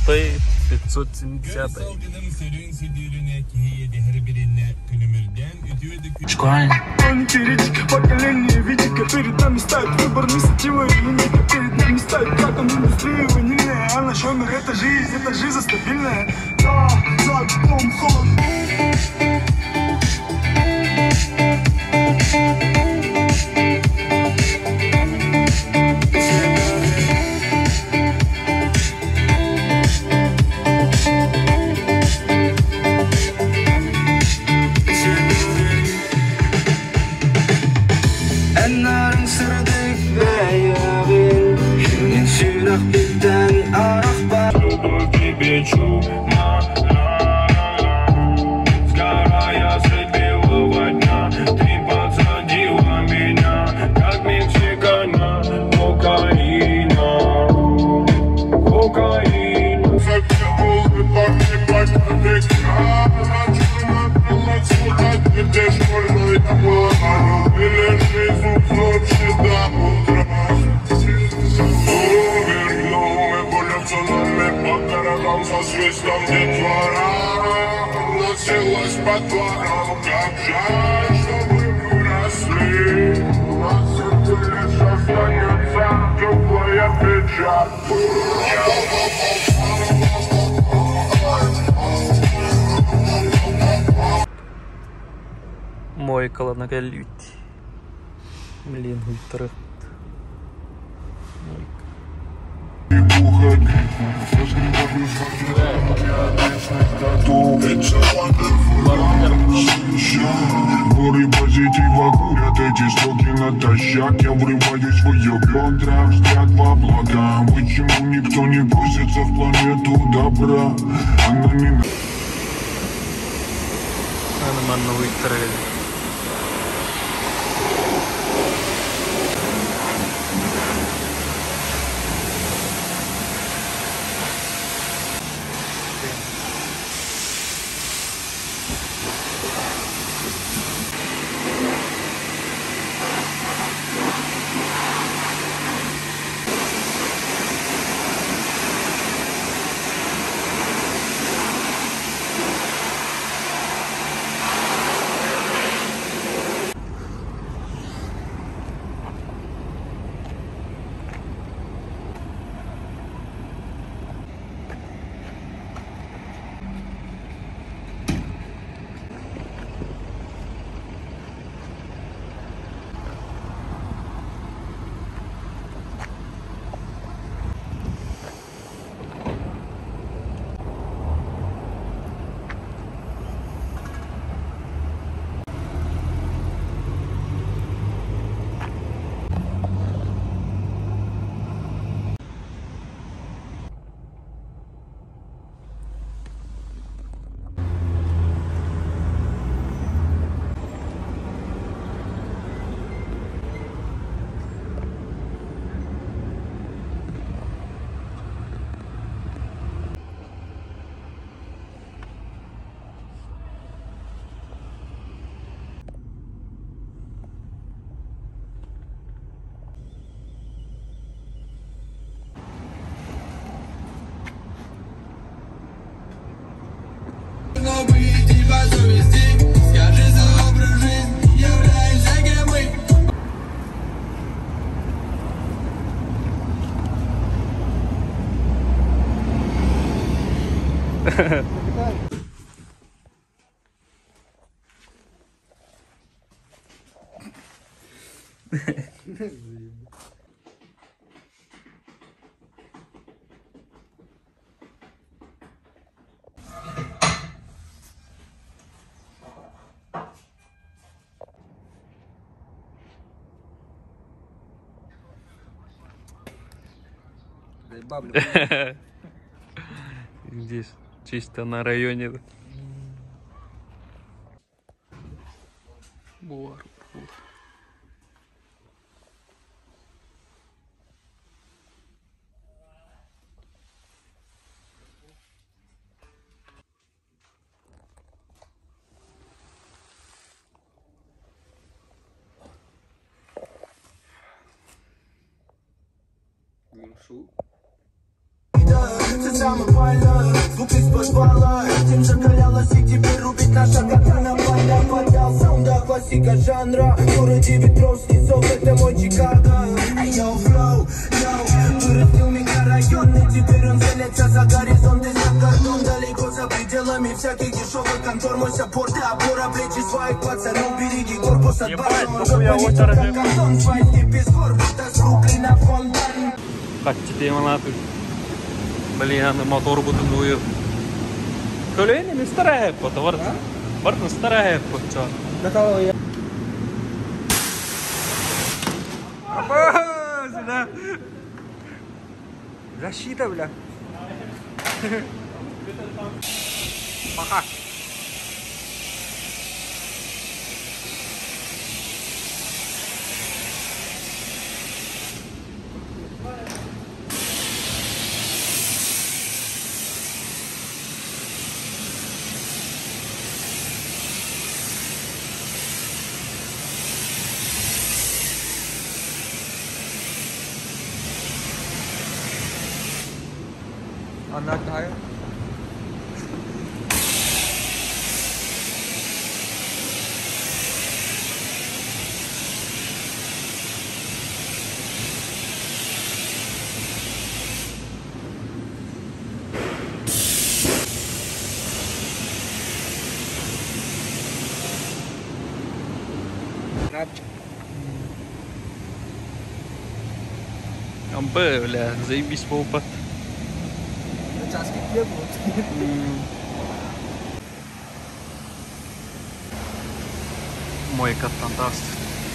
570. Шкваль. Поколение видика перед нами ставит выбор инициативы линейка перед нами ставит как он индустрию ванильная, а наш номер это жизнь стабильная. Да, за дом холод. Сгорая среди белого дня, ты подсадила меня, как мексикана, кокаина. Где школьная мама, или жизнь ночи до утра. По городам со свистом детвора носилась по дворам, как жаль, что мы выросли. У нас это лишь останется теплая печаль. Мойкала на галюті. Блін, ультра. Горы позитива курят эти стоки натощак. Я врываюсь в ее бедра, взгляд в облака. Почему никто не пустится в планету добра? Она не... Нема новий трейлер. Скажи за образ жизни, являемся кем мы. Здесь чисто на районе. Шу. сердце самопально. Звук из подвала, этим закалялась и теперь рубит наша катана. Поднял саунда, классика жанра. Город Димитровский, зов, это мой Чикаго. Йоу, флоу, йоу, вырастил меня район, и теперь он целится за горизонт. И за кордон, далеко за пределами всяких дешевых контор. Мой саппорт и опора, плечи своих пацанов. Береги корпус от башен, как картон. Свайки без корпуса, срубли на фонтан. Қатты демалады. Блин, аны мотор бұтын ойы. Көлейін еме старая бұты, бардың старая бұты ча. Апа, сюда. Защита, бля. Пока. Она какая? Амбе, бля, заебись по опыт. Мой кат фантаст.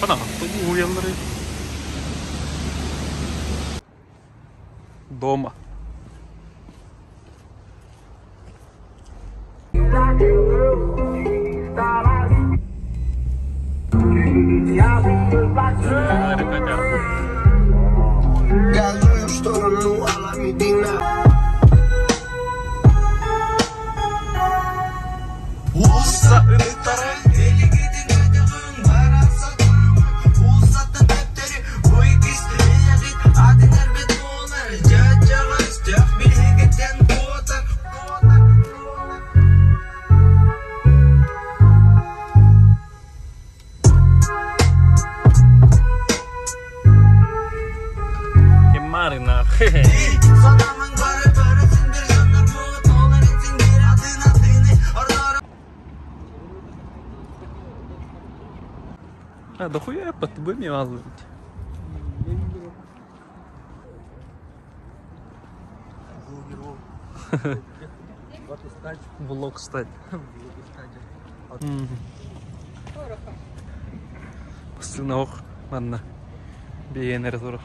Понятно, кто уверенный. Дома. Газую в сторону Аламедина. Улса ынытары, делегети гадягын, бараса көрімі. Улсатты тәптері, ой кестілері, адынар бет олар, жат-жағын степ, білгеттен қотар. Марина. Садамын бары сендер жандар мұғыт, олар етсеңдер адына тыны, орлары. А, да хуя под тобой мазать. Влог стать. После ног, ладно. Бейнер тоже.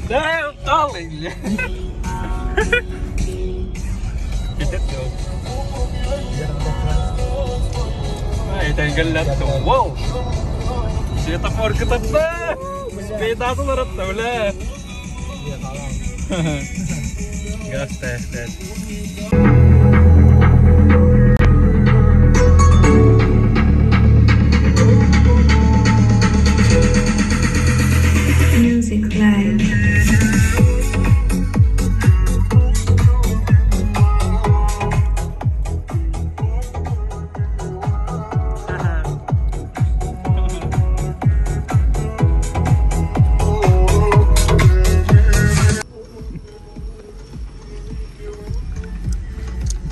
Да, усталый, бля. Это галят, вау. Светофор катапта. Спидатулар атта, бля. Газ ставь. Music live.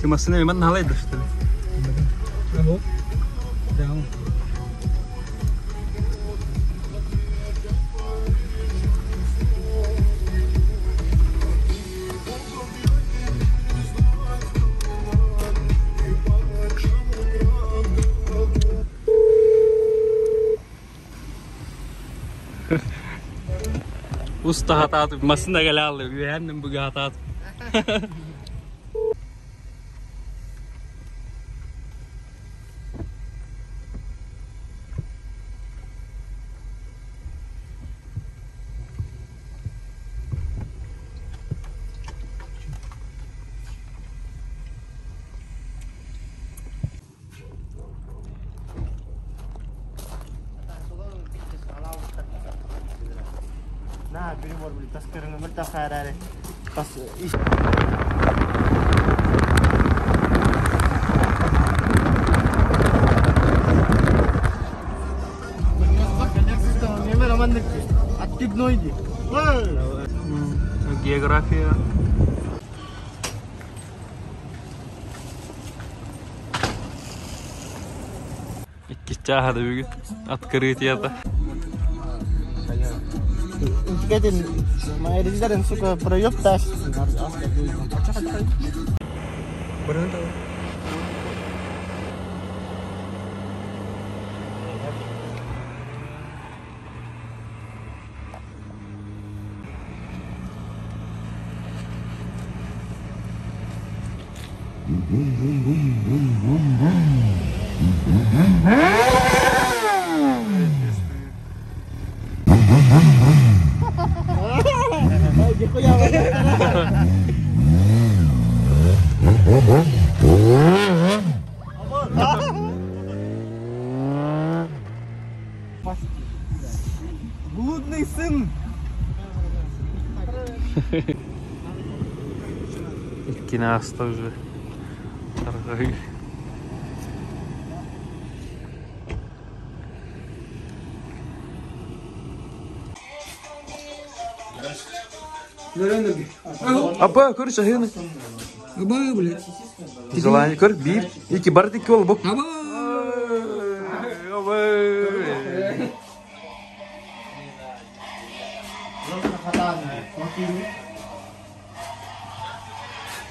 Ты машина мен налайды, что ли? Ага. Да. Usta hatatı. Masında gel aldı. Güvendim bu hatatı. Nah, beri mau beli tas kerana merta kaya ada tas is. Memang aman dek. Aktif noydi. Geografiya. İki çahadı bugün. At kırıtıyata. Ketin, mayoritas yang suka prioritas harus asli dulu. Beneran tahu. Gitu ya. Bludный сын. Кинаста уже. Торгай. Beneran lagi. Apa kör şahını? Apa boleh? Zalanı kör. Bir, iki bar iki ol bak. Apa? Apa?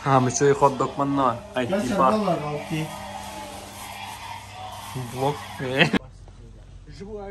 Ha, mesti hot dog mana? Ay, tiba. Blok. Живу.